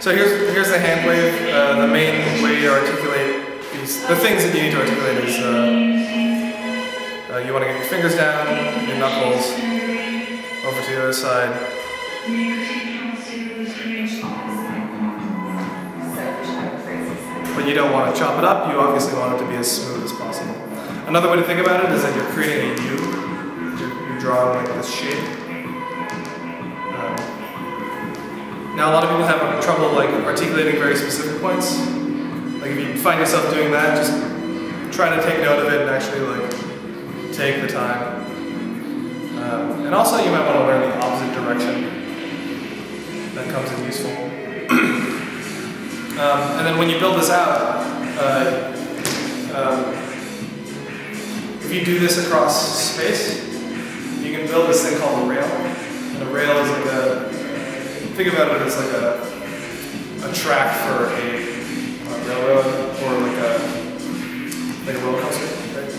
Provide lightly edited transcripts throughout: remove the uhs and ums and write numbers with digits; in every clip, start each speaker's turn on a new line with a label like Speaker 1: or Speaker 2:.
Speaker 1: So here's the hand wave. The main way to articulate the things that you need to articulate is you want to get your fingers down, your knuckles, over to the other side. But you don't want to chop it up, you obviously want it to be as smooth as possible. Another way to think about it is that you're creating a U. You're drawing like this shape. Now a lot of people have trouble like articulating very specific points. Like if you find yourself doing that, just try to take note of it and actually like take the time. And also you might want to learn the opposite direction. That comes in useful. And then when you build this out, if you do this across space, you can build this thing called a rail. And a rail is like think about it as like a track for a railroad or like a roller coaster. Right?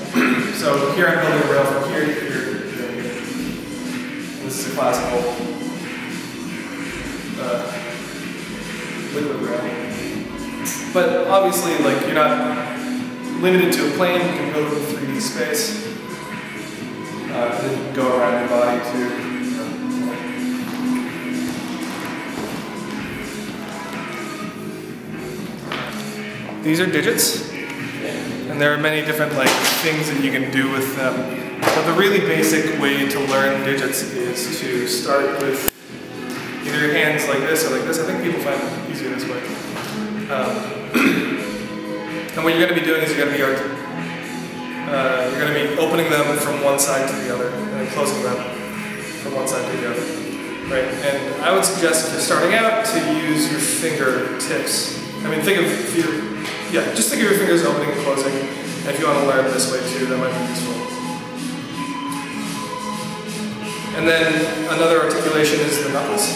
Speaker 1: So here I'm building a rail from here to here to here. This is a classical liquid rail. But obviously, like you're not limited to a plane. You can build it in 3D space. And then you can go around your body too. These are digits, and there are many different like things that you can do with them. But the really basic way to learn digits is to start with either your hands like this or like this. I think people find it easier this way. And what you're going to be doing is you're going to be opening them from one side to the other, and then closing them from one side to the other. Right? And I would suggest if you're starting out to use your fingertips. I mean, just think of your fingers opening and closing. And if you want to learn this way too, that might be useful. And then another articulation is the knuckles.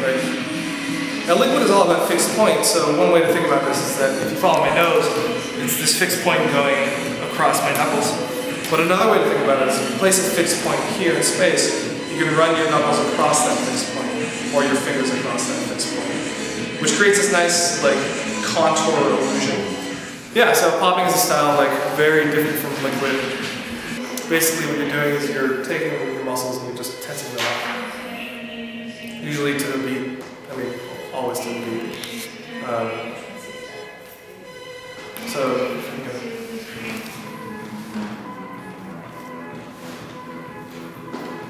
Speaker 1: Right? Now liquid is all about fixed points, so one way to think about this is that if you follow my nose, it's this fixed point going across my knuckles. But another way to think about it is if you place a fixed point here in space, you can run your knuckles across that fixed point, or your fingers across that fixed point, which creates this nice like contour illusion. Yeah, so popping is a style like very different from liquid. Basically what you're doing is you're taking your muscles and you're just tensing them up. Usually to the beat, I mean always to the beat.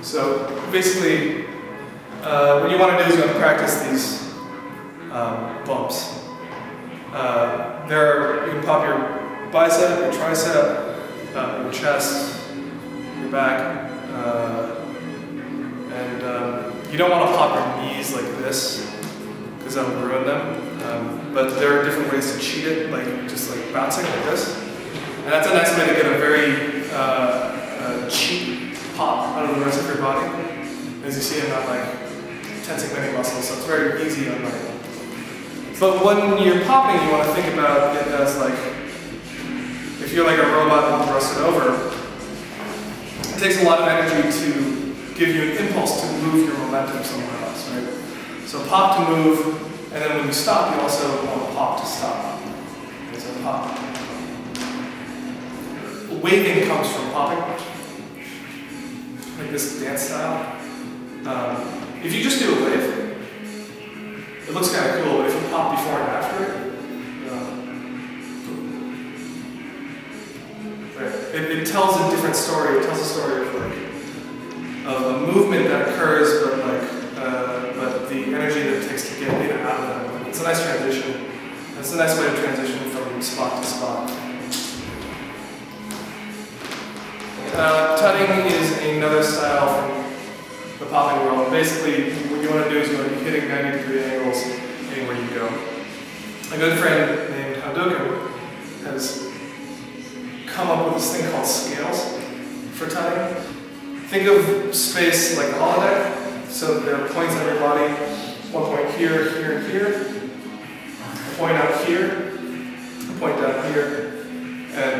Speaker 1: So basically what you want to do is you want to practice these bumps. You can pop your bicep, your tricep, your chest, your back, and you don't want to pop your knees like this because that will ruin them. But there are different ways to cheat it, like just like bouncing like this, and that's a nice way to get a very cheap pop out of the rest of your body. As you see, I'm not like tensing many muscles, so it's very easy on my. But when you're popping, you want to think about it as like, if you're like a robot and thrust it over, it takes a lot of energy to give you an impulse to move your momentum somewhere else, right? So pop to move, and then when you stop, you also want to pop to stop. Okay, so pop. Waving comes from popping, like this dance style. If you just do a wave, it looks kind of cool, but if you pop before and after it, it tells a different story. It tells a story of like of a movement that occurs, but the energy that it takes to get in and out of that movement. It's a nice transition. It's a nice way to transition from spot to spot. Tutting is another style from the popping world. Basically, what you want to do is you want to be hitting 90-degree angles anywhere you go. A good friend named Hadouken has come up with this thing called scales for tutting. Think of space like a holodeck. So there are points on your body. One point here, here, and here. A point out here. A point down here. And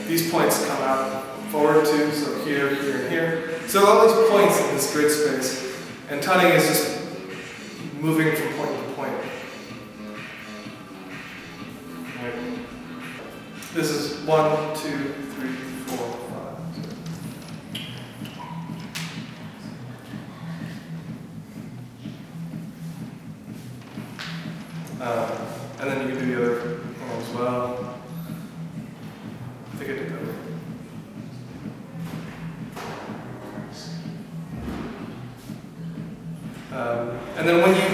Speaker 1: these points come out forward too. So here, here, and here. So all these points in this grid space. And tutting is just moving from point to point. Right. This is 1, 2, 3, 4, 5. And then you can do the other one as well. I think I did that. And then when you,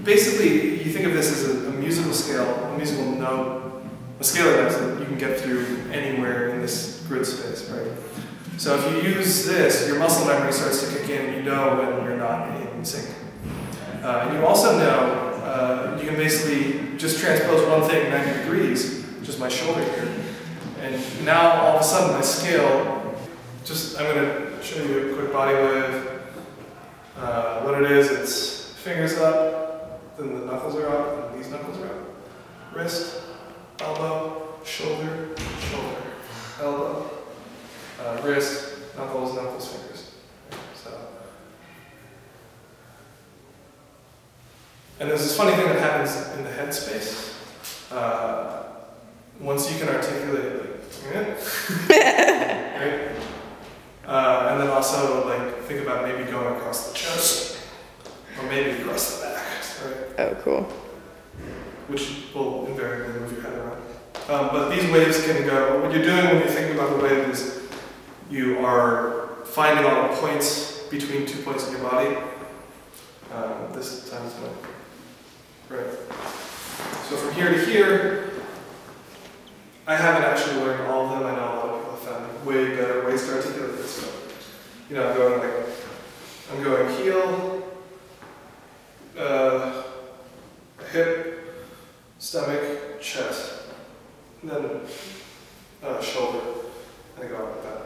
Speaker 1: basically, you think of this as a musical scale, a musical note, a scalar note that you can get through anywhere in this grid space, right? So if you use this, your muscle memory starts to kick in, you know when you're not in sync. And you also know, you can basically just transpose one thing 90 degrees, just my shoulder here. And now all of a sudden my scale, I'm going to show you a quick body wave. What it is, it's fingers up, then the knuckles are up, and these knuckles are up. Wrist, elbow, shoulder, shoulder, elbow, wrist, knuckles, knuckles, fingers. So. And there's this funny thing that happens in the head space. Once you can articulate, right? And then also, think about maybe going across the chest, or maybe across the back, right?
Speaker 2: Oh, cool.
Speaker 1: Which will invariably move your head around. But these waves can go, what you're doing when you're thinking about the wave is you are finding all the points between 2 points in your body. This time is going, right. So from here to here, I haven't actually learned all of them. I know a lot of people have found way better ways to articulate this. So, I'm going heel, hip, stomach, chest, and then shoulder, and I go out like that.